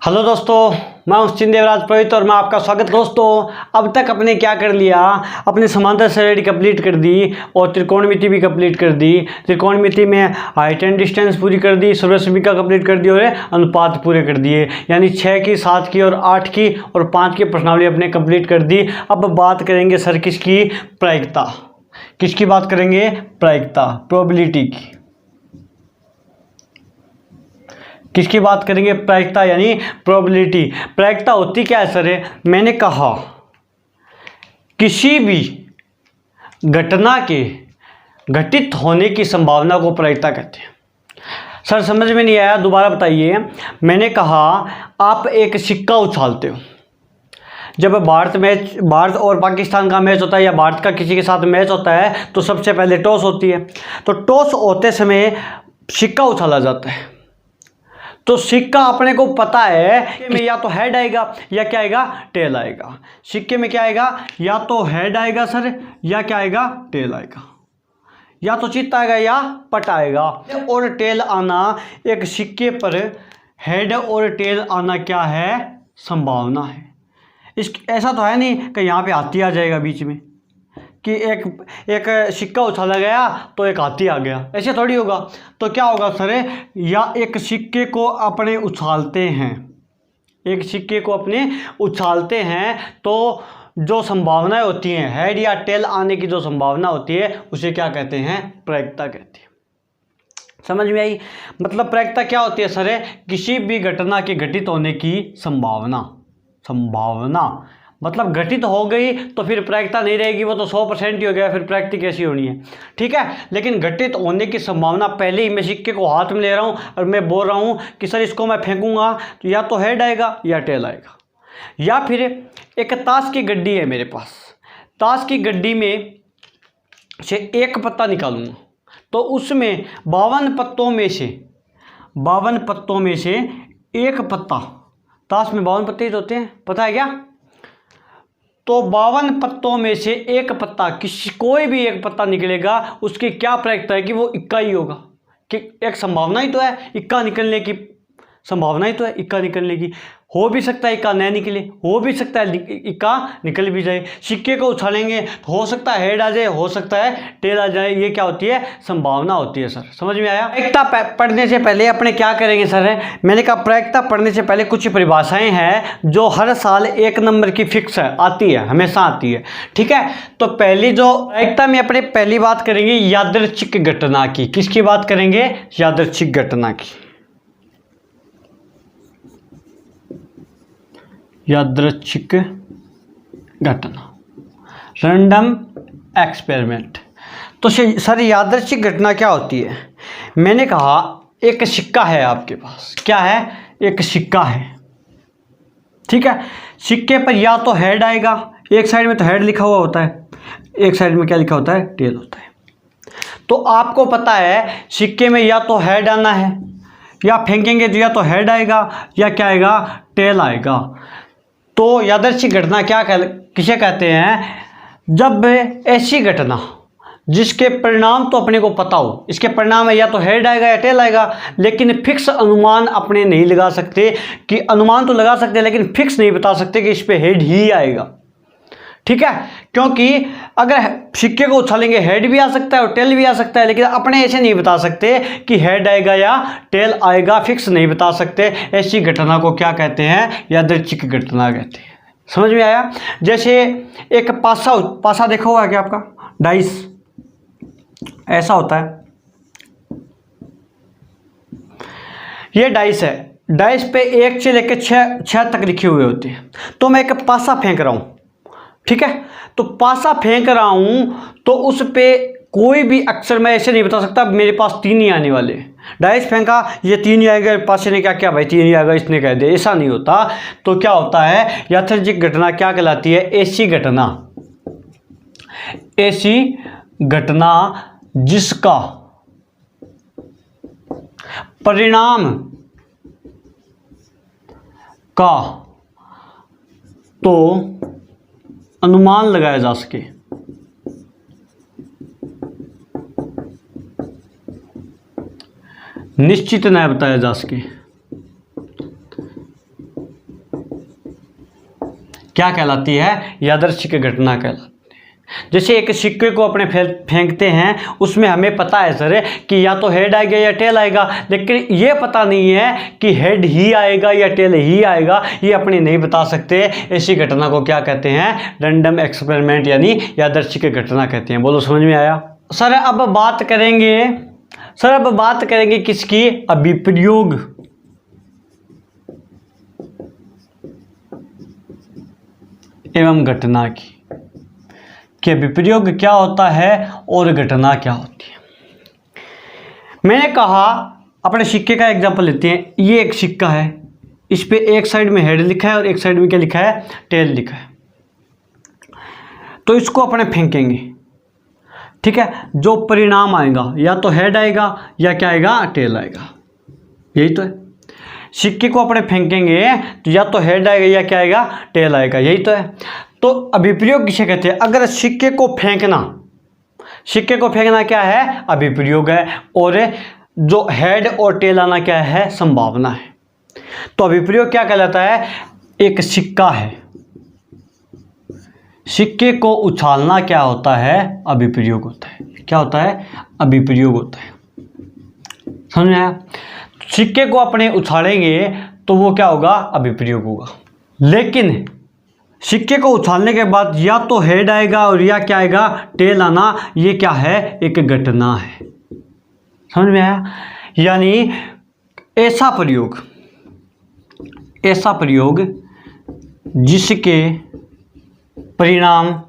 Hello दोस्तों, मैं उच्चिन देवराज पुरोहित और मैं आपका स्वागत। दोस्तों, अब तक अपने क्या कर लिया, अपने समांतर श्रेणी कंप्लीट कर दी और त्रिकोणमिति भी कंप्लीट कर दी। त्रिकोणमिति में हाइट एंड डिस्टेंस पूरी कर दी, सर्वसमीका कंप्लीट कर दी और अनुपात पूरे कर दिए। यानी 6 की, 7 की और 8 की और 5 की प्रश्नावली अपने कंप्लीट कर दी। अब बात करेंगे सर किसकी? प्रायिकता। किसकी बात करेंगे? प्रायिकता, प्रोबेबिलिटी की। किसकी बात करेंगे? प्रायिकता यानी प्रोबेबिलिटी। प्रायिकता होती क्या है सर? मैंने कहा किसी भी घटना के घटित होने की संभावना को प्रायिकता कहते हैं। सर समझ में नहीं आया, दोबारा बताइए। मैंने कहा आप एक सिक्का उछालते हो। जब भारत और पाकिस्तान का मैच होता है या भारत का किसी के साथ मैच होता है तो सबसे पहले टॉस होती है। तो टॉस होते समय सिक्का उछाला जाता है। तो सिक्का अपने को पता है कि या तो हेड आएगा या क्या आएगा? टेल आएगा। सिक्के में क्या आएगा? या तो हेड आएगा सर या क्या आएगा? टेल आएगा। या तो चित्त आएगा या पट आएगा। और टेल आना, एक सिक्के पर हेड और टेल आना क्या है? संभावना है। ऐसा तो है नहीं कि यहाँ पे हाथी आ जाएगा बीच में, कि एक सिक्का उछाला गया तो एक हाथी आ गया, ऐसे थोड़ी होगा। तो क्या होगा सर? या एक सिक्के को अपने उछालते हैं, एक सिक्के को अपने उछालते हैं तो जो संभावनाएं होती हैं, हेड या टेल आने की जो संभावना होती है, उसे क्या कहते हैं? प्रायिकता कहते हैं। समझ में आई? मतलब प्रायिकता क्या होती है सर? किसी भी घटना के घटित होने की संभावना। मतलब घटित हो गई तो फिर प्रायिकता नहीं रहेगी, वो तो 100% ही हो गया, फिर प्रायिकता कैसी होनी है? ठीक है। लेकिन घटित होने की संभावना, पहले ही मैं सिक्के को हाथ में ले रहा हूँ और मैं बोल रहा हूँ कि सर इसको मैं फेंकूंगा तो या तो हेड आएगा या टेल आएगा। या फिर एक ताश की गड्डी है मेरे पास, ताश की गड्डी में से एक पत्ता निकालूंगा तो उसमें 52 पत्तों में से एक पत्ता, ताश में 52 पत्ते ही होते हैं, पता है क्या? तो 52 पत्तों में से एक पत्ता, कोई भी एक पत्ता निकलेगा, उसकी क्या प्रायिकता है कि वो इक्का ही होगा। कि एक संभावना ही तो है इक्का निकलने की, संभावना ही तो है इक्का निकलने की। हो भी सकता है इक्का नहीं निकले, हो भी सकता है इक्का निकल भी जाए। सिक्के को उछालेंगे तो हो सकता है हेड आ जाए, हो सकता है टेल आ जाए। ये क्या होती है? संभावना होती है सर। समझ में आया? प्रायिकता पढ़ने से पहले अपने क्या करेंगे सर? मैंने कहा प्रायिकता पढ़ने से पहले कुछ परिभाषाएं हैं जो हर साल 1 नंबर की फिक्स है, आती है, हमेशा आती है। ठीक है। तो पहली जो प्रायिकता में अपने पहली बात करेंगे यादृच्छिक घटना की। किसकी बात करेंगे? यादृच्छिक घटना की। यादृच्छिक घटना, रैंडम एक्सपेरिमेंट। तो सर यादृच्छिक घटना क्या होती है? मैंने कहा एक सिक्का है आपके पास। क्या है? एक सिक्का है। ठीक है। सिक्के पर या तो हेड आएगा, एक साइड में तो हेड लिखा हुआ होता है, एक साइड में क्या लिखा होता है? टेल होता है। तो आपको पता है सिक्के में या तो हेड आना है, या फेंकेंगे तो या तो हेड आएगा या क्या आएगा? टेल आएगा। तो यादृच्छिक घटना किसे कहते हैं? जब ऐसी घटना जिसके परिणाम तो अपने को पता हो, इसके परिणाम है या तो हेड आएगा या टेल आएगा, लेकिन फिक्स अनुमान अपने नहीं लगा सकते। कि अनुमान तो लगा सकते हैं लेकिन फिक्स नहीं बता सकते कि इस पे हेड ही आएगा। ठीक है। क्योंकि अगर सिक्के को उछालेंगे हेड भी आ सकता है और टेल भी आ सकता है, लेकिन अपने ऐसे नहीं बता सकते कि हेड आएगा या टेल आएगा, फिक्स नहीं बता सकते। ऐसी घटना को क्या कहते हैं? यादृच्छिक घटना कहते हैं। समझ में आया? जैसे एक पासा देखा हुआ है क्या आपका? डाइस ऐसा होता है, ये डाइस है। डाइस पे 1 से लेकर 6 तक लिखे हुए होते हैं। तो मैं एक पासा फेंक रहा हूं। ठीक है। तो पासा फेंक रहा हूं तो उस पे कोई भी अक्षर मैं ऐसे नहीं बता सकता मेरे पास 3 ही आने वाले। डाइस फेंका, ये 3 ही आएगा, पासे ने क्या किया भाई 3 ही आएगा, इसने कह दिया, ऐसा नहीं होता। तो क्या होता है? यादृच्छिक घटना क्या कहलाती है? ऐसी घटना जिसका परिणाम का तो अनुमान लगाया जा सके, निश्चित न बताया जा सके। क्या कहलाती है? यादृच्छिक घटना कहलाती है। जैसे एक सिक्के को अपने फेंकते हैं, उसमें हमें पता है सर कि या तो हेड आएगा या टेल आएगा, लेकिन ये पता नहीं है कि हेड ही आएगा या टेल ही आएगा, ये अपने नहीं बता सकते। ऐसी घटना को क्या कहते हैं? रैंडम एक्सपेरिमेंट यानी यादृच्छिक घटना कहते हैं। बोलो समझ में आया? सर अब बात करेंगे किसकी? अभिप्रयोग। एवं घटना की, कि विप्रयोग क्या होता है और घटना क्या होती है। मैंने कहा अपने सिक्के का एग्जांपल लेते हैं। ये एक सिक्का है, इस पे एक साइड में हेड लिखा है और एक साइड में क्या लिखा है? टेल लिखा है। तो इसको अपने फेंकेंगे, ठीक है। जो परिणाम आएगा या तो हेड आएगा या क्या आएगा? टेल आएगा। यही तो है। सिक्के को अपने फेंकेंगे तो या तो हेड आएगा या क्या आएगा? टेल आएगा। यही तो है। तो अभिप्रयोग किसे कहते हैं? अगर सिक्के को फेंकना क्या है? अभिप्रयोग है। और जो हेड और टेल आना क्या है? संभावना है। तो अभिप्रयोग क्या कहलाता है? एक सिक्का है, सिक्के को उछालना क्या होता है? अभिप्रयोग होता है। क्या होता है? अभिप्रयोग होता है। समझ में आया? सिक्के को अपने उछालेंगे तो वो क्या होगा? अभिप्रयोग होगा। लेकिन सिक्के को उछालने के बाद या तो हेड आएगा और या क्या आएगा? टेल आना। ये क्या है? एक घटना है। समझ में आया? यानी ऐसा प्रयोग जिसके परिणाम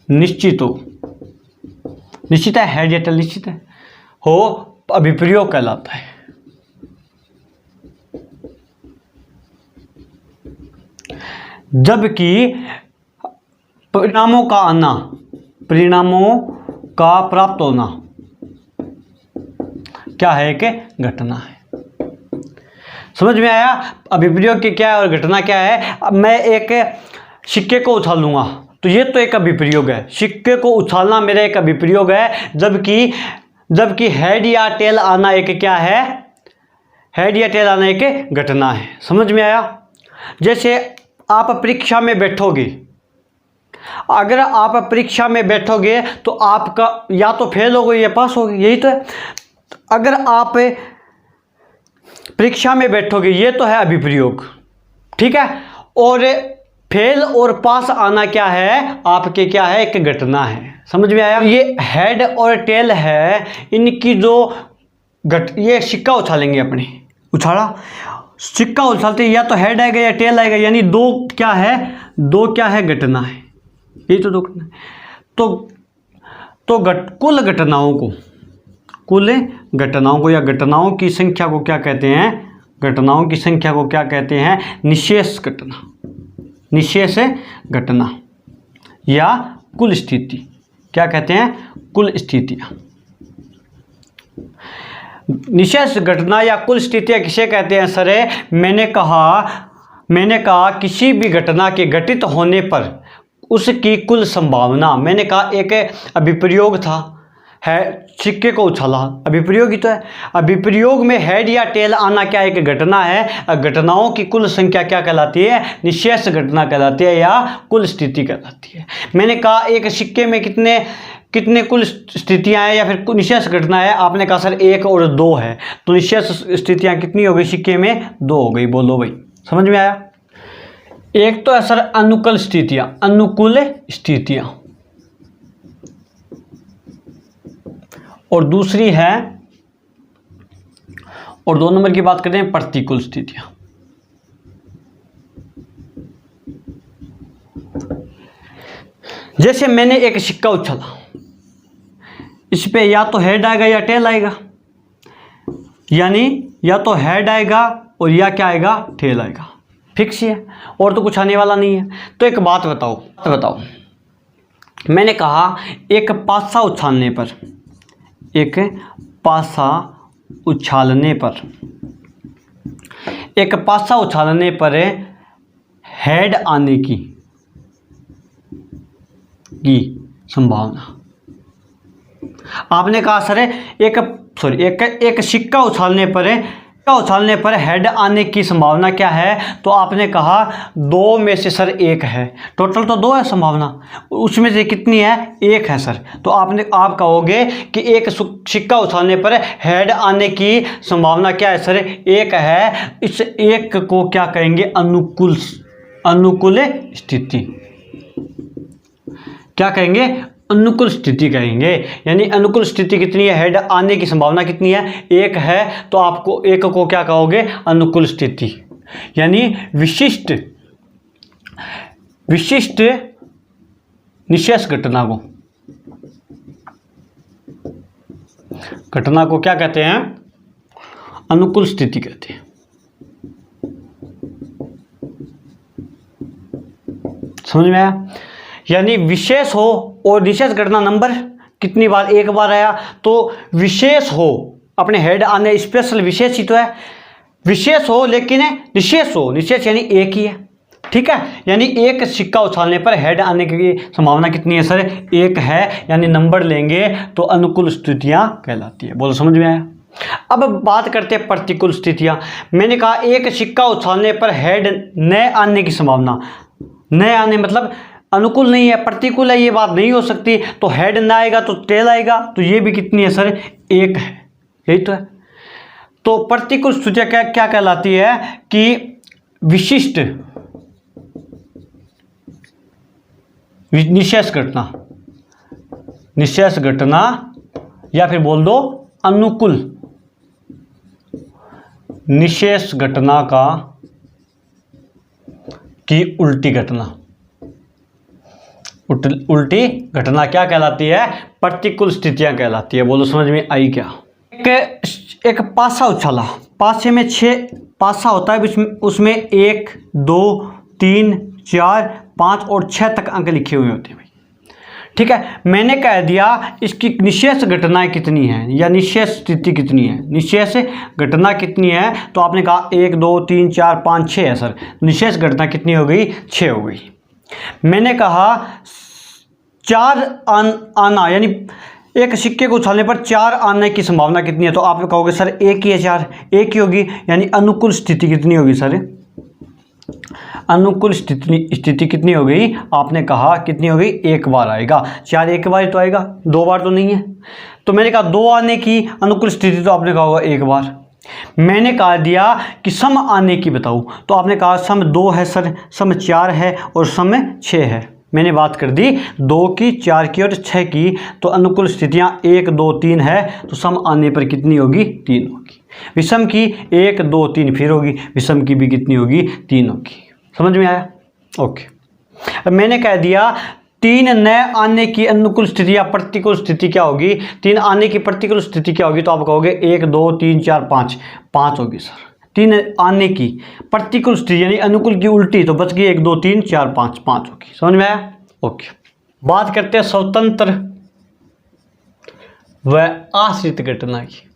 निश्चित है, हेड या टेल निश्चित है हो, अभिप्रयोग कहलाता है। जबकि परिणामों का प्राप्त होना क्या है? एक घटना है। समझ में आया? अभिप्रयोग की क्या है और घटना क्या है? अब मैं एक सिक्के को उछालूंगा तो ये तो एक अभिप्रयोग है। सिक्के को उछालना मेरा एक अभिप्रयोग है, जबकि हेड या टेल आना एक क्या है? हेड या टेल आना एक घटना है। समझ में आया? जैसे आप परीक्षा में बैठोगे, अगर आप परीक्षा में बैठोगे तो आपका या तो फेल होगे या पास होगे। यही तो है। अगर आप परीक्षा में बैठोगे, ये तो है अभिप्रयोग, ठीक है। और फेल और पास आना क्या है? आपके क्या है? एक घटना है। समझ में आया? ये हेड और टेल है, इनकी जो ये सिक्का उछालेंगे अपने, उछाला, सिक्का उछालते या तो हेड आएगा या टेल आएगा, यानी दो क्या है? घटना है। यही तो दो घटना है। तो कुल घटनाओं को या घटनाओं की संख्या को क्या कहते हैं? घटनाओं की संख्या को क्या कहते हैं? निशेष घटना या कुल स्थिति। क्या कहते हैं? कुल स्थितियां। निशेष घटना या कुल स्थितियां किसे कहते हैं सर? मैंने कहा किसी भी घटना के घटित होने पर उसकी कुल संभावना। मैंने कहा एक अभिप्रयोग था, है सिक्के को उछाला, अभिप्रयोग ही तो है। अभिप्रयोग में हेड या टेल आना क्या एक घटना है। घटनाओं की कुल संख्या क्या कहलाती है? निशेष घटना कहलाती है या कुल स्थिति कहलाती है। मैंने कहा एक सिक्के में कितने कुल स्थितियां हैं या फिर निशेष घटना है? आपने कहा सर 1 और 2 है, तो निशेष स्थितियां कितनी हो गई? सिक्के में 2 हो गई। बोलो भाई, समझ में आया? एक तो है सर अनुकूल स्थितियां, और दूसरी है, और 2 नंबर की बात करते हैं, प्रतिकूल स्थितियां। जैसे मैंने एक सिक्का उछाला, इस पे या तो हेड आएगा या टेल आएगा, यानी या तो हेड आएगा और या क्या आएगा? टेल आएगा। फिक्स ही है, और तो कुछ आने वाला नहीं है। तो एक बात बताओ, मैंने कहा एक पासा उछालने पर हेड आने की संभावना। आपने कहा सर एक सिक्का उछालने पर उछालने पर हेड आने की संभावना क्या है? तो आपने कहा 2 में से सर 1 है। टोटल तो 2 है संभावना, उसमें से कितनी है? 1 है सर। तो आप कहोगे कि एक सिक्का उछालने पर हेड आने की संभावना क्या है सर? 1 है। इस 1 को क्या कहेंगे? अनुकूल स्थिति। क्या कहेंगे? अनुकूल स्थिति कहेंगे। यानी अनुकूल स्थिति कितनी है? हेड आने की संभावना कितनी है? 1 है। तो आपको 1 को क्या कहोगे? अनुकूल स्थिति। यानी विशिष्ट निशेष घटना को क्या कहते हैं? अनुकूल स्थिति कहते हैं। समझ में आया? यानी विशेष हो और निशेष घटना नंबर कितनी बार? 1 बार आया। तो विशेष हो, अपने हेड आने, स्पेशल विशेष ही तो है। विशेष हो लेकिन निशेष हो, निशेष यानी 1 ही है। ठीक है, यानी एक सिक्का उछालने पर हेड आने की संभावना कितनी है सर? 1 है। यानी नंबर लेंगे तो अनुकूल स्थितियां कहलाती है। बोलो समझ में आया? अब बात करते हैं प्रतिकूल स्थितियां। मैंने कहा एक सिक्का उछालने पर हेड न आने की संभावना, न आने मतलब अनुकूल नहीं है, प्रतिकूल है, ये बात नहीं हो सकती। तो हेड ना आएगा तो टेल आएगा। तो ये भी कितनी है सर? 1 है। यही तो है। तो प्रतिकूल स्थितियां क्या कहलाती है? कि विशिष्ट निशेष घटना या फिर बोल दो अनुकूल निशेष घटना की उल्टी घटना। उल्टी घटना क्या कहलाती है? प्रतिकूल स्थितियां कहलाती है। बोलो समझ में आई क्या? एक पासा उछाला, पासे में 6 पासा होता है, उसमें 1 2 3 4 5 और 6 तक अंक लिखे हुए होते हैं भाई। ठीक है, मैंने कह दिया इसकी निशेष घटनाएं कितनी है या निशेष स्थिति कितनी है, निशेष घटना कितनी है। तो आपने कहा 1 2 3 4 5 6 है सर। निशेष घटना कितनी हो गई? 6 हो गई। मैंने कहा 4 आना, यानी एक सिक्के को उछालने पर 4 आने की संभावना कितनी है? तो आप कहोगे सर 1 ही है, 4 1 ही होगी। यानी अनुकूल स्थिति कितनी होगी सर? अनुकूल स्थिति कितनी हो गई? आपने कहा कितनी हो गई? 1 बार आएगा। 4 1 बार ही तो आएगा, 2 बार तो नहीं है। तो मैंने कहा 2 आने की अनुकूल स्थिति, तो आपने कहा होगा 1 बार। मैंने कहा दिया कि सम आने की बताऊं, तो आपने कहा सम 2 है सर, सम 4 है और सम 6 है। मैंने बात कर दी 2 की, 4 की और 6 की। तो अनुकूल स्थितियां 1 2 3 है, तो सम आने पर कितनी होगी? 3 होगी। विषम की 1 2 3 फिर होगी, विषम की भी कितनी होगी? 3 होगी। समझ में आया? ओके। अब मैंने कह दिया 3 न आने की अनुकूल स्थिति या प्रतिकूल स्थिति क्या होगी? 3 आने की प्रतिकूल स्थिति क्या होगी? तो आप कहोगे 1 2 3 4 5 होगी सर। 3 आने की प्रतिकूल स्थिति यानी अनुकूल की उल्टी, तो बच गई 1 2 3 4 5 होगी। समझ में आया? ओके। बात करते हैं स्वतंत्र व आश्रित घटना की।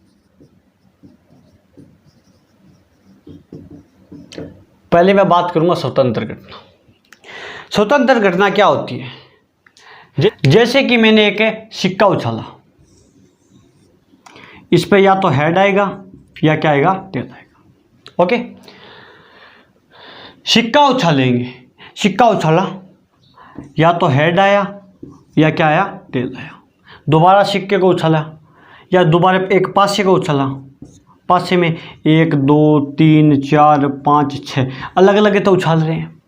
पहले मैं बात करूंगा स्वतंत्र घटना। स्वतंत्र घटना क्या होती है? जैसे कि मैंने एक सिक्का उछाला, इस पे या तो हेड आएगा या क्या आएगा? टेल आएगा। ओके, सिक्का उछालेंगे, सिक्का उछाला, या तो हेड आया या क्या आया? टेल आया। दोबारा सिक्के को उछाला या दोबारा एक पासे को उछाला, पासे में 1 2 3 4 5 6 अलग अलग तो उछाल रहे हैं।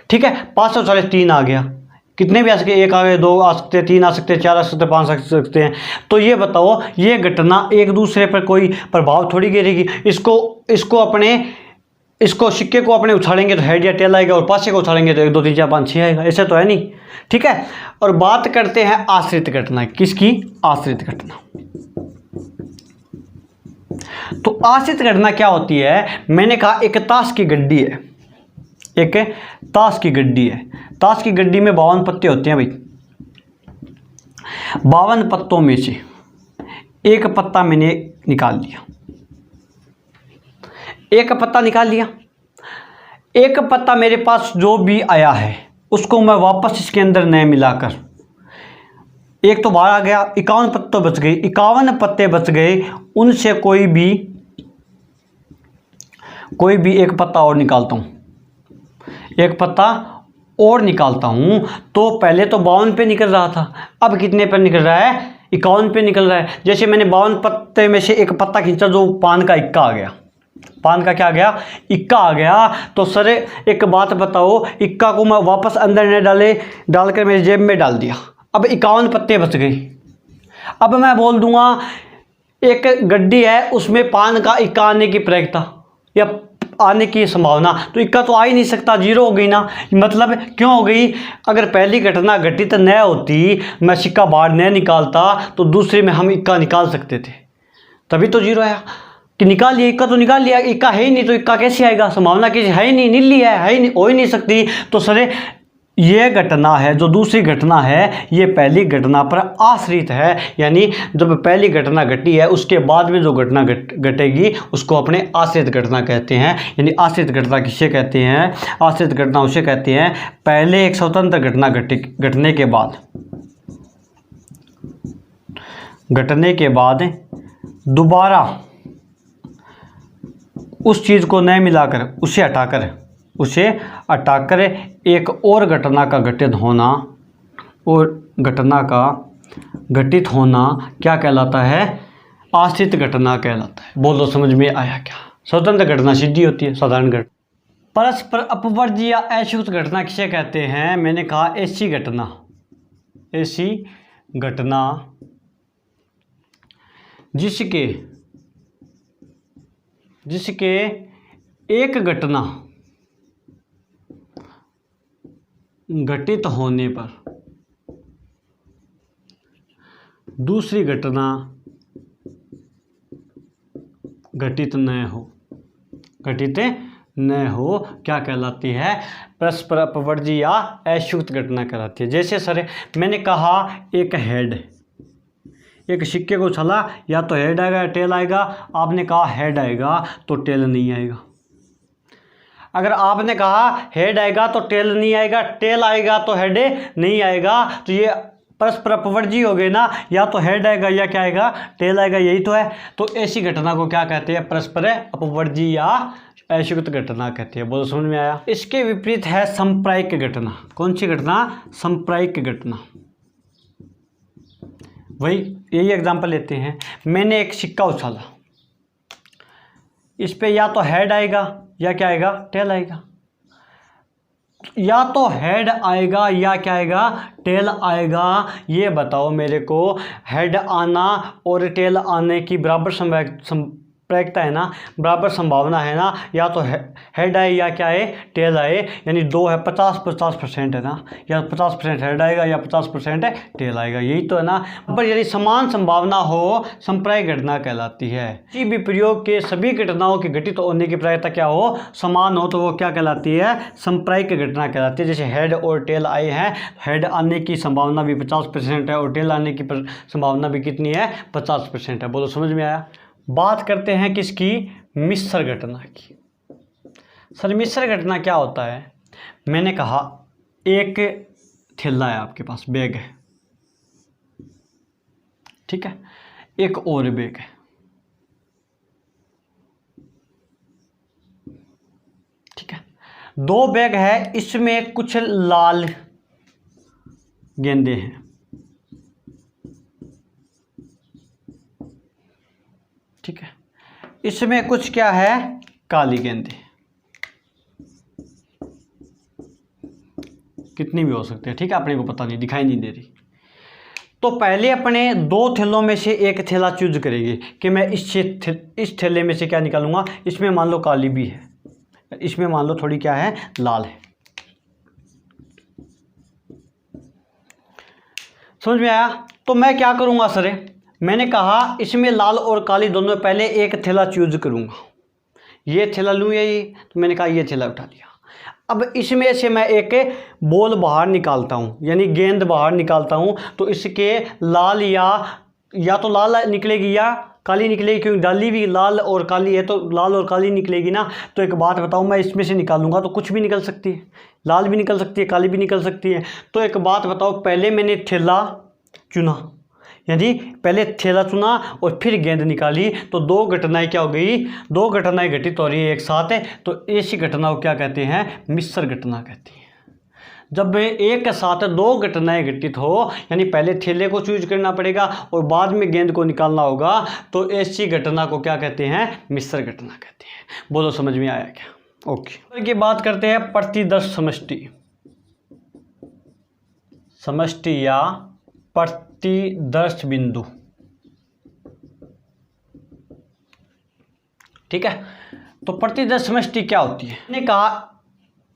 ठीक है, 5 से उछाले 3 आ गया, कितने भी आ सके, 1 आ गए, 2 आ सकते हैं, 3 आ सकते हैं, 4 आ सकते हैं, 5 आ सकते हैं। तो ये बताओ, ये घटना एक दूसरे पर कोई प्रभाव थोड़ी गिरेगी। इसको सिक्के को अपने उछालेंगे तो हेड या टेल आएगा, और पासे को उछालेंगे तो 1 2 3 4 5 6 आएगा। ऐसा तो है नहीं। ठीक है, और बात करते हैं आश्रित घटना। किसकी? आश्रित घटना। तो आश्रित घटना क्या होती है? मैंने कहा एक ताश की गड्डी है, एक ताश की गड्डी है। ताश की गड्डी में 52 पत्ते होते हैं भाई। 52 पत्तों में से एक पत्ता मैंने निकाल लिया, एक पत्ता निकाल लिया। एक पत्ता मेरे पास जो भी आया है उसको मैं वापस इसके अंदर नए मिलाकर, एक तो बाहर आ गया, 51 पत्ते बच गए, 51 पत्ते बच गए, उनसे कोई भी कोई भी एक पत्ता और निकालता हूँ, एक पत्ता और निकालता हूँ, तो पहले तो 52 पे निकल रहा था, अब कितने पे निकल रहा है? 51 पे निकल रहा है। जैसे मैंने 52 पत्ते में से एक पत्ता खींचा, जो पान का इक्का आ गया, पान का क्या आ गया? इक्का आ गया। तो सर एक बात बताओ, इक्का को मैं वापस अंदर न डालकर मेरी जेब में डाल दिया, अब 51 पत्ते बच गए। अब मैं बोल दूंगा एक गड्डी है, उसमें पान का इक्का आने की प्रयिकता या आने की संभावना, तो इक्का तो आ ही नहीं सकता, जीरो हो गई ना। मतलब क्यों हो गई? अगर पहली घटना घटित न होती, मैं सिक्का बाहर न निकालता, तो दूसरे में हम इक्का निकाल सकते थे, तभी तो जीरो आया। कि निकाल लिया, इक्का तो निकाल लिया, इक्का है ही नहीं तो इक्का कैसे आएगा? संभावना कैसे? है ही नहीं, नीली है ही नहीं, हो ही नहीं सकती। तो सर ये घटना है, जो दूसरी घटना है, ये पहली घटना पर आश्रित है। यानी जब पहली घटना घटी है, उसके बाद में जो घटना घटेगी उसको अपने आश्रित घटना कहते हैं। यानी आश्रित घटना किसे कहते हैं? आश्रित घटना उसे कहते हैं पहले एक स्वतंत्र घटना घटने के बाद दोबारा उस चीज़ को नहीं मिलाकर, उसे हटाकर एक और घटना का घटित होना, और घटना का घटित होना क्या कहलाता है? आश्रित घटना कहलाता है। बोलो समझ में आया क्या? स्वतंत्र घटना सीधी होती है, साधारण घटना। परस्पर अपवर्ज्य या अशुद्ध घटना किसे कहते हैं? मैंने कहा ऐसी घटना जिसके एक घटना घटित होने पर दूसरी घटना घटित न हो, क्या कहलाती है? परस्पर अपवर्ज्य या अशुद्ध घटना कहलाती है। जैसे सर मैंने कहा एक सिक्के को उछाला, या तो हेड आएगा या टेल आएगा। आपने कहा हेड आएगा तो टेल नहीं आएगा। अगर आपने कहा हेड आएगा तो टेल नहीं आएगा, टेल आएगा तो हेड नहीं आएगा, तो ये परस्पर अपवर्ज्य हो गए ना। या तो हेड आएगा या क्या आएगा? टेल आएगा, यही तो है। तो ऐसी घटना को क्या कहते हैं? परस्पर अपवर्ज्य या अशुद्ध घटना कहते हैं। बोलो समझ में आया? इसके विपरीत है संप्रायिक घटना। कौन सी घटना? संप्रायिक घटना। वही यही एग्जांपल लेते हैं। मैंने एक सिक्का उछाला, इस पे या तो हेड आएगा या क्या आएगा? टेल आएगा। या तो हेड आएगा या क्या आएगा? टेल आएगा। ये बताओ मेरे को, हेड आना और टेल आने की बराबर प्रयिकता है ना, बराबर संभावना है ना। या तो हेड आए या क्या है? टेल आए। यानी दो है, 50-50% है ना, या 50% हेड आएगा या 50% टेल आएगा, यही तो है ना। पर यदि समान संभावना हो, संप्रायिक घटना कहलाती है। किसी भी प्रयोग के सभी घटनाओं के घटित होने की प्रयिकता क्या हो? समान हो, तो वो क्या कहलाती है? संप्रायिक घटना कहलाती है। जैसे हेड और टेल आए हैं, हेड आने की संभावना भी 50% है और टेल आने की संभावना भी कितनी है? 50% है। बोलो समझ में आया? बात करते हैं किसकी? मिश्र घटना की। सर मिश्र घटना क्या होता है? मैंने कहा एक थैला है आपके पास, बैग है, ठीक है, एक और बैग है, ठीक है, दो बैग है, इसमें कुछ लाल गेंदे हैं, ठीक है, इसमें कुछ क्या है? काली गेंदे। कितनी भी हो सकती है, ठीक है, अपने को पता नहीं, दिखाई नहीं दे रही। तो पहले अपने दो थैलों में से एक थैला चूज करेंगे कि मैं इस थैले में से क्या निकालूंगा। इसमें मान लो काली भी है, इसमें मान लो थोड़ी क्या है? लाल है। समझ में आया? तो मैं क्या करूंगा सर? मैंने कहा इसमें लाल और काली दोनों, पहले एक थैला चूज करूंगा। ये थैला लूँ या ये? तो मैंने कहा ये थैला उठा लिया। अब इसमें से मैं एक बॉल बाहर निकालता हूँ, यानी गेंद बाहर निकालता हूँ। तो इसके लाल या तो लाल निकलेगी या काली निकलेगी, क्योंकि डाली भी लाल और काली है, तो लाल और काली निकलेगी ना। तो एक बात बताऊँ, मैं इसमें से निकालूंगा तो कुछ भी निकल सकती है, लाल भी निकल सकती है, काली भी निकल सकती है। तो एक बात बताओ, पहले मैंने थैला चुना, यानी पहले थैला चुना और फिर गेंद निकाली, तो दो घटनाएं क्या हो गई, दो घटनाएं घटित हो रही है एक साथ है, तो ऐसी घटना को क्या कहते हैं, मिश्र घटना कहती है। जब एक के साथ दो घटनाएं घटित हो, यानी पहले थैले को चूज करना पड़ेगा और बाद में गेंद को निकालना होगा, तो ऐसी घटना को क्या कहते हैं, मिश्र घटना कहते हैं। बोलो समझ में आया क्या? ओके, की बात करते हैं प्रतिदर्श समष्टि। समष्टि या प्रतिदर्श बिंदु, ठीक है। तो प्रतिदर्श समष्टि क्या होती है? मैंने कहा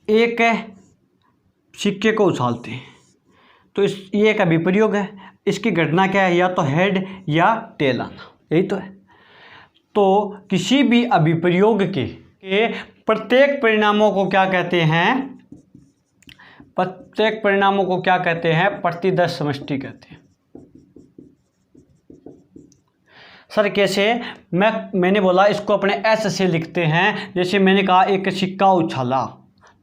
एक सिक्के को उछालते हैं, तो ये एक अभिप्रयोग है। इसकी घटना क्या है, या तो हेड या टेल आना, यही तो है। तो किसी भी अभिप्रयोग के प्रत्येक परिणामों को क्या कहते हैं, प्रत्येक परिणामों को क्या कहते हैं, प्रतिदर्श समष्टि कहते हैं। सर कैसे? मैंने बोला इसको अपने एस से लिखते हैं। जैसे मैंने कहा एक सिक्का उछाला,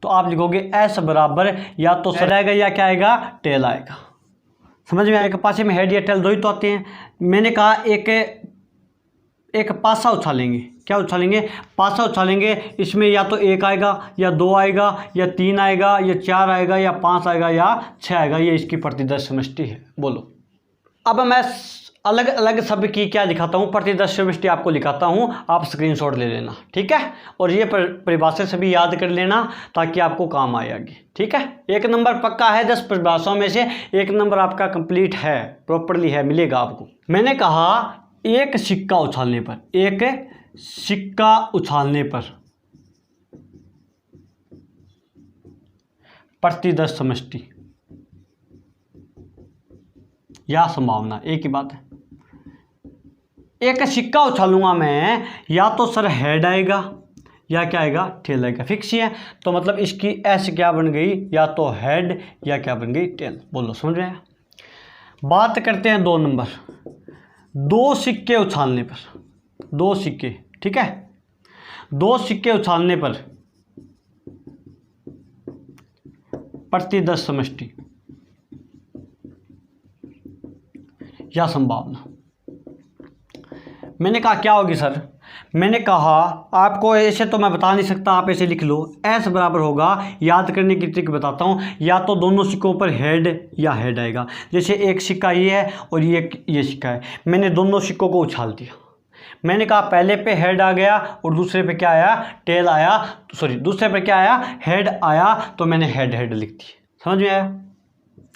तो आप लिखोगे एस बराबर या तो सर आएगा या क्या आएगा, टेल आएगा। समझ में आएगा? पासे में हेड या टेल दो ही तो आते हैं। मैंने कहा एक पासा उछालेंगे, क्या उछालेंगे, पासा उछालेंगे, इसमें या तो एक आएगा या दो आएगा या तीन आएगा या चार आएगा या पाँच आएगा या छः आएगा। ये इसकी प्रतिदर्श समष्टि है। बोलो, अब मैं अलग अलग शब्द की क्या दिखाता हूँ, प्रतिदर्श समष्टि आपको लिखाता हूँ, आप स्क्रीनशॉट ले लेना, ठीक है। और ये परिभाषा से भी याद कर लेना ताकि आपको काम आए आगे, ठीक है। 1 नंबर पक्का है, 10 परिभाषाओं में से 1 नंबर आपका कंप्लीट है, प्रॉपरली है, मिलेगा आपको। मैंने कहा एक सिक्का उछालने पर, एक सिक्का उछालने पर प्रतिदर्श समष्टि या संभावना, एक ही बात है। एक सिक्का उछालूंगा मैं, या तो सर हेड आएगा या क्या आएगा, टेल आएगा, फिक्स ही है। तो मतलब इसकी एस क्या बन गई, या तो हेड या क्या बन गई, टेल। बोलो समझ में आया? बात करते हैं 2 नंबर, 2 सिक्के उछालने पर, 2 सिक्के, ठीक है, 2 सिक्के उछालने पर प्रतिदर्श समष्टि या संभावना। मैंने कहा क्या होगी सर? मैंने कहा आपको ऐसे तो मैं बता नहीं सकता, आप ऐसे लिख लो, एस बराबर होगा, याद करने की ट्रिक बताता हूँ, या तो दोनों सिक्कों पर हेड या हेड आएगा। जैसे एक सिक्का ये है और ये सिक्का है, मैंने दोनों सिक्कों को उछाल दिया। मैंने कहा पहले पे हेड आ गया और दूसरे पे क्या आया, टेल आया, सॉरी दूसरे पे क्या आया, हेड आया, तो मैंने हेड हेड लिख दी। समझ में आया?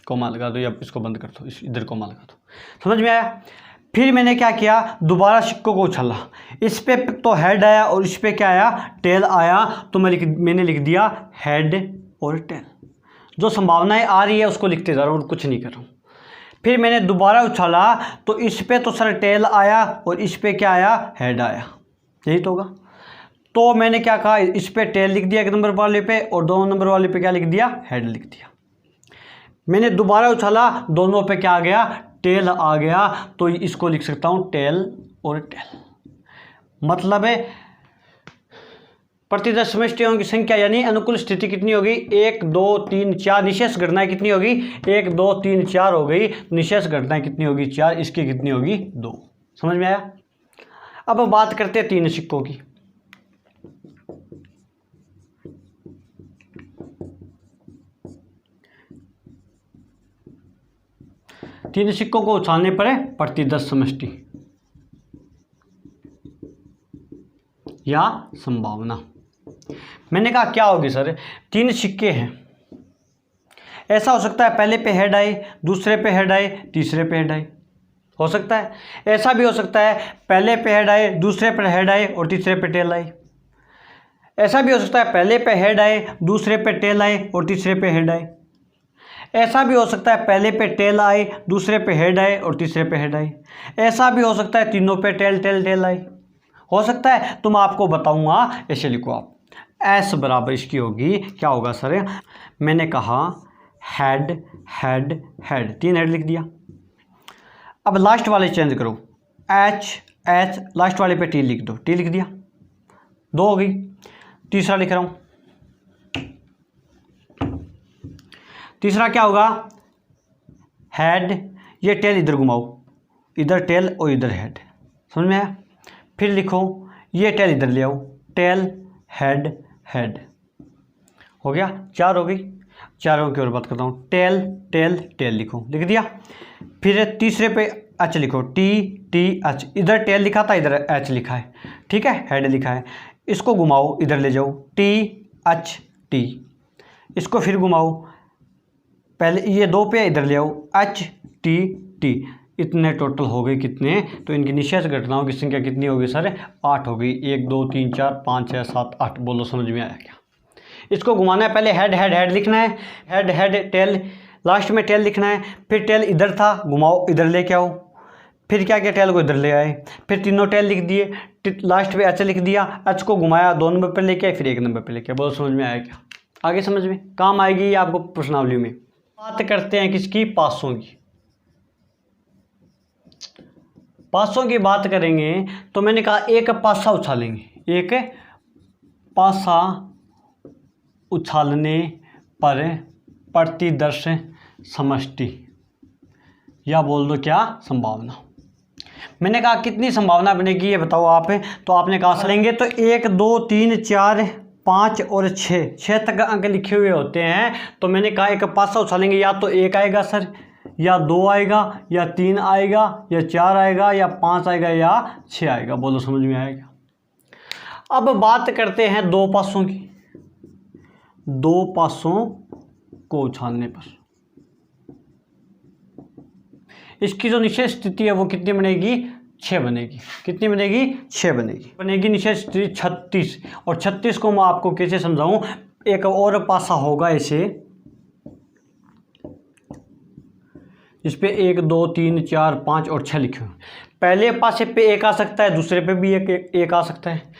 कोमा लगा दो या इसको बंद कर दो, इधर कोमा लगा दो। समझ में आया? फिर मैंने क्या किया, दोबारा सिक्कों को उछाला, इस पे तो हेड आया और इस पे क्या आया, टेल आया, तो मैंने लिख दिया हेड और टेल। जो संभावनाएं आ रही है उसको लिखते जा रहा हूँ और कुछ नहीं कर रहा हूँ। फिर मैंने दोबारा उछाला, तो इस पे तो सर टेल आया और इस पे क्या आया, हेड आया, यही तो होगा। तो मैंने क्या कहा, इस पे टेल लिख दिया 1 नंबर वाले पे, और 2 नंबर वाले पे क्या लिख दिया, हेड लिख दिया। मैंने दोबारा उछाला, दोनों पे क्या आ गया, टेल आ गया, तो इसको लिख सकता हूं टेल और टेल। मतलब है प्रतिदर्श समष्टियों की संख्या यानी अनुकूल स्थिति कितनी होगी, 1 2 3 4, निशेष घटनाएं कितनी होगी, 1 2 3 4 हो गई, निशेष घटनाएं कितनी होगी, 4, इसकी कितनी होगी, 2। समझ में आया? अब बात करते हैं 3 सिक्कों की। तीन सिक्कों को उछालने पर है प्रतिदर्श समष्टि या संभावना। मैंने कहा क्या होगी सर, 3 सिक्के हैं, ऐसा हो सकता है पहले पे हेड आए, दूसरे पे हेड आए, तीसरे पे हेड आए, हो सकता है। ऐसा भी हो सकता है पहले पे हेड आए, दूसरे पे हेड आए और तीसरे पे टेल आए। ऐसा भी हो सकता है पहले पे हेड आए, दूसरे पे टेल आए और तीसरे पे हेड आए। ऐसा भी हो सकता है पहले पे टेल आए, दूसरे पे हेड आए और तीसरे पे हेड आए। ऐसा भी हो सकता है तीनों पे टेल टेल टेल आए, हो सकता है। तो मैं आपको बताऊंगा, ऐसे लिखो आप, एस बराबर इसकी होगी, क्या होगा सर, मैंने कहा हेड हेड हेड, 3 हेड लिख दिया। अब लास्ट वाले चेंज करो, एच एच, लास्ट वाले पे टी लिख दो, टी लिख दिया, 2 हो गई। तीसरा लिख रहा हूं, तीसरा क्या होगा, हेड, ये टेल इधर घुमाओ, इधर टेल और इधर हेड, समझ में आया। फिर लिखो ये टेल इधर ले आओ, टेल हेड हेड, हो गया, 4 हो गई। चारों की और बात करता हूँ, टेल टेल टेल लिखो, लिख दिया। फिर तीसरे पे एच लिखो, टी टी एच, इधर टेल लिखा था इधर एच लिखा है, ठीक है, हेड लिखा है। इसको घुमाओ, इधर ले जाओ, टी एच टी, इसको फिर घुमाओ, पहले ये 2 पे इधर ले आओ, एच टी टी। इतने टोटल हो गए कितने, तो इनकी निशेष घटनाओं की संख्या कितनी होगी सर, 8 हो गई। 1 2 3 4 5 6 7 8, बोलो समझ में आया क्या। इसको घुमाना है, पहले हेड हेड हेड लिखना है, हेड हेड टेल, लास्ट में टेल लिखना है। फिर टेल इधर था, घुमाओ इधर लेके आओ, फिर क्या किया, टेल को इधर ले आए, फिर तीनों टेल लिख दिए, लास्ट पे एच लिख दिया, एच को घुमाया 2 नंबर पर लेके आए, फिर 1 नंबर पर लेके आए। बोलो समझ में आया क्या। आगे समझ में काम आएगी ये आपको प्रश्नावली में। बात करते हैं किसकी, पासों की। पासों की बात करेंगे तो मैंने कहा एक पासा उछालेंगे, एक पासा उछालने पर प्रतिदर्श समष्टि, या बोल दो क्या, संभावना। मैंने कहा कितनी संभावना बनेगी ये बताओ आप, तो आपने कहा लेंगे तो 1 2 3 4 5 और 6 तक अंक लिखे हुए होते हैं। तो मैंने कहा एक पासा उछालेंगे, या तो 1 आएगा सर, या 2 आएगा, या 3 आएगा, या 4 आएगा, या 5 आएगा, या 6 आएगा। बोलो समझ में आएगा। अब बात करते हैं 2 पासों की। 2 पासों को उछालने पर इसकी जो निशेष स्थिति है वो कितनी बनेगी, 6 बनेगी। कितनी बनेगी, 6 बनेगी। बनेगी निशेष स्थिति 36। और 36 को मैं आपको कैसे समझाऊं, एक और पासा होगा ऐसे, इस पे 1 2 3 4 5 और 6 लिखे हुए। पहले पासे पे 1 आ सकता है, दूसरे पे भी एक आ सकता है।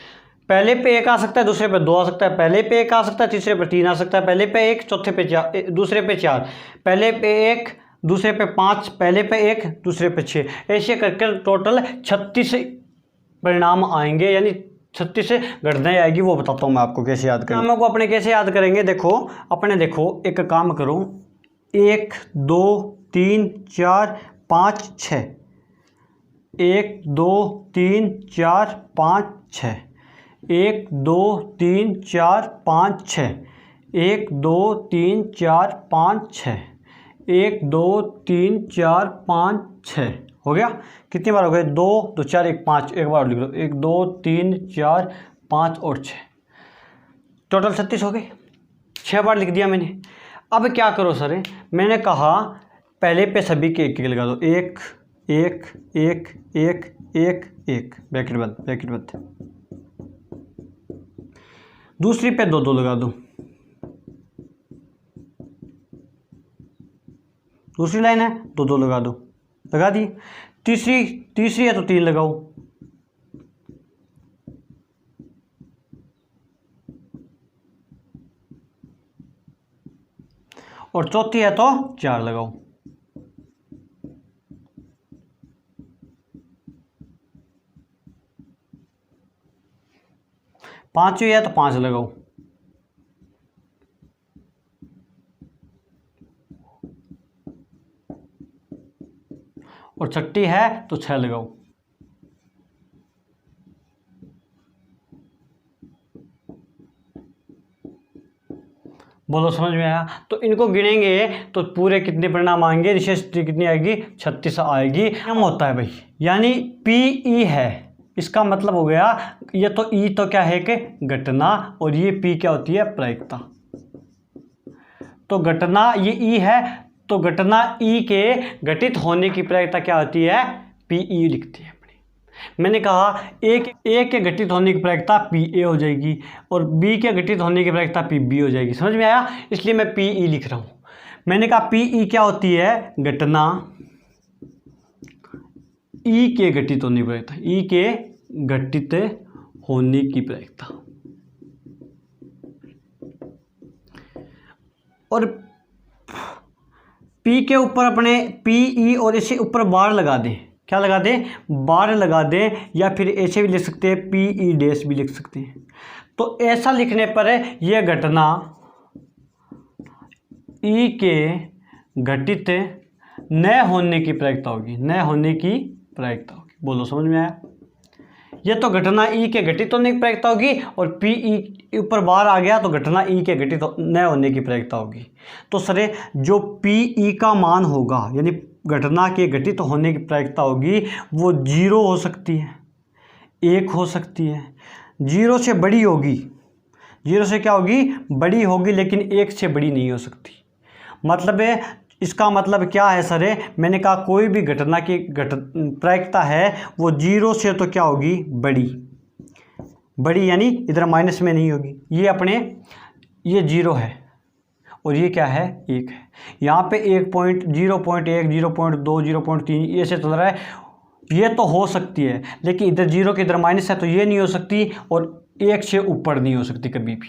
पहले पे 1 आ सकता है, दूसरे पे 2 आ सकता है। पहले पे 1 आ सकता है, तीसरे पे 3 आ सकता है। पहले पे 1, चौथे पे 4, दूसरे पे 4। पहले पे 1, दूसरे पे 5, पहले पे 1, दूसरे पे 6। ऐसे करके टोटल 36 परिणाम आएंगे, यानी 36 घटनाएं आएगी। वो बताता हूँ मैं आपको कैसे याद करेंगे। नामों को अपने कैसे याद करेंगे, देखो अपने, देखो एक काम करो, 1 2 3 4 5 6, 1 2 3 4 5 6, 1 2 3 4 5 6, 1 2 3 4 5 6, 1 2 3 4 5 6, हो गया। कितनी बार हो गए, 2 2 4 1 5, एक बार लिख लो, 1 2 3 4 5 और 6, टोटल 36 हो गए। 6 बार लिख दिया मैंने। अब क्या करो सर, मैंने कहा पहले पे सभी के 1 1 लगा दो, 1 1 1 1 1 1, ब्रैकेट बंद, ब्रैकेट बंद। दूसरी पे 2 2 लगा दो, दूसरी लाइन है 2 2 लगा दो, लगा दी। तीसरी है तो 3 लगाओ, और चौथी है तो 4 लगाओ। पांचवी है तो 5 लगाओ, और छठी है तो 6 लगाओ। बोलो समझ में आया। तो इनको गिनेंगे तो पूरे कितने परिणाम आएंगे, निशेष कितनी आएगी, 36 आएगी। नियम होता है भाई, यानी पी है, इसका मतलब हो गया, ये तो ई तो क्या है कि घटना, और ये पी क्या होती है, प्रायिकता। तो घटना ये ई है, तो घटना ई के घटित होने की प्रायिकता क्या होती है, पी ई लिखती है अपनी। मैंने कहा ए के घटित होने की प्रायिकता पी ए हो जाएगी, और बी के घटित होने की प्रायिकता पी बी हो जाएगी। समझ में आया, इसलिए मैं पी ई लिख रहा हूँ। मैंने कहा पी ई क्या होती है, घटना ई के घटित होने की प्रायिकता, ई के घटित होने की प्रायिकता। और पी के ऊपर अपने पी ई और इसे ऊपर बार लगा दें, क्या लगा दें, बार लगा दें, या फिर ऐसे भी लिख सकते हैं, पी ई डैश भी लिख सकते हैं। तो ऐसा लिखने पर यह घटना ई के घटित न होने की प्रायिकता होगी, न होने की प्रायिकता होगी। बोलो समझ में आया? ये तो घटना ई के घटित होने की प्रायिकता होगी और पी ई ऊपर बाहर आ गया तो घटना ई के घटित न होने की प्रायिकता होगी। तो सर जो पी ई का मान होगा यानी घटना के घटित होने की प्रायिकता होगी वो 0 हो सकती है, 1 हो सकती है, 0 से बड़ी होगी, 0 से क्या होगी? बड़ी होगी, लेकिन 1 से बड़ी नहीं हो सकती। मतलब है इसका मतलब क्या है सर? मैंने कहा कोई भी घटना की प्रायिकता है वो 0 से तो क्या होगी? बड़ी यानी इधर माइनस में नहीं होगी। ये अपने ये 0 है और ये क्या है? 1 है। यहाँ पे 1.0.1 0.2 0.3 ऐसे चल रहा है। ये तो हो सकती है, लेकिन इधर 0 के इधर माइनस है तो ये नहीं हो सकती और 1 से ऊपर नहीं हो सकती कभी भी।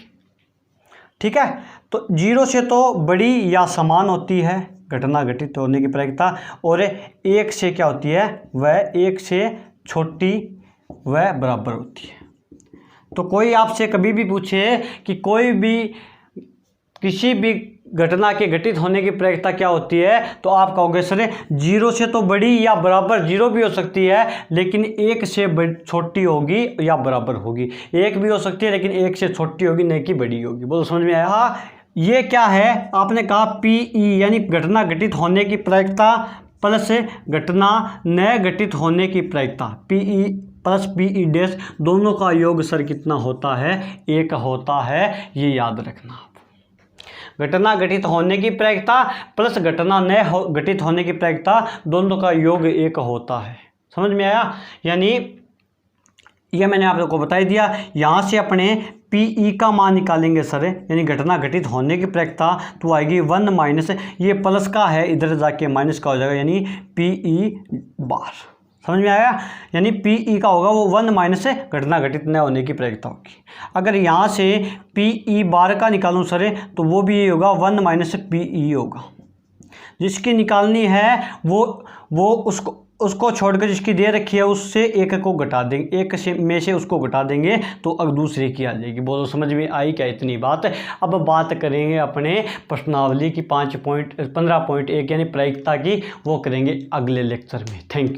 ठीक है, तो 0 से तो बड़ी या समान होती है घटना घटित होने की प्रायिकता, और 1 से क्या होती है? वह 1 से छोटी वह बराबर होती है। तो कोई आपसे कभी भी पूछे कि कोई भी किसी भी घटना के घटित होने की प्रायिकता क्या होती है, तो आप कहोगे सर 0 से तो बड़ी या बराबर 0 भी हो सकती है, लेकिन 1 से छोटी होगी या बराबर होगी। 1 भी हो सकती है लेकिन 1 से छोटी होगी, नहीं कि बड़ी होगी। बोलो समझ में आया? हाँ, ये क्या है? आपने कहा पी ई यानी घटना घटित होने की प्रायिकता प्लस घटना न घटित होने की प्रायिकता, P E plus P E dash, दोनों का योग सर कितना होता है? 1 होता है। ये याद रखना। घटना घटित होने की प्रायिकता प्लस घटना न घटित होने की प्रायिकता, दोनों का योग 1 होता है। समझ में आया? यानी ये मैंने आप लोगों को बता ही दिया। यहाँ से अपने पी ई का मान निकालेंगे सर, यानी घटना घटित होने की प्रायिकता तो आएगी 1 माइनस, ये प्लस का है इधर जाके माइनस का हो जाएगा, यानी पी ई बार। समझ में आया? यानी पी ई का होगा वो 1 माइनस घटना घटित न होने की प्रायिकता होगी। अगर यहाँ से पी ई बार का निकालूँ सर तो वो भी ये होगा 1 माइनस पी ई होगा। जिसकी निकालनी है वो उसको छोड़कर जिसकी दे रखी है उससे 1 को घटा देंगे, 1 से में से उसको घटा देंगे तो अब दूसरे की आ जाएगी। बोलो समझ में आई क्या इतनी बात? अब बात करेंगे अपने प्रश्नावली की 15.1 यानी प्रायिकता की, वो करेंगे अगले लेक्चर में। Thank you.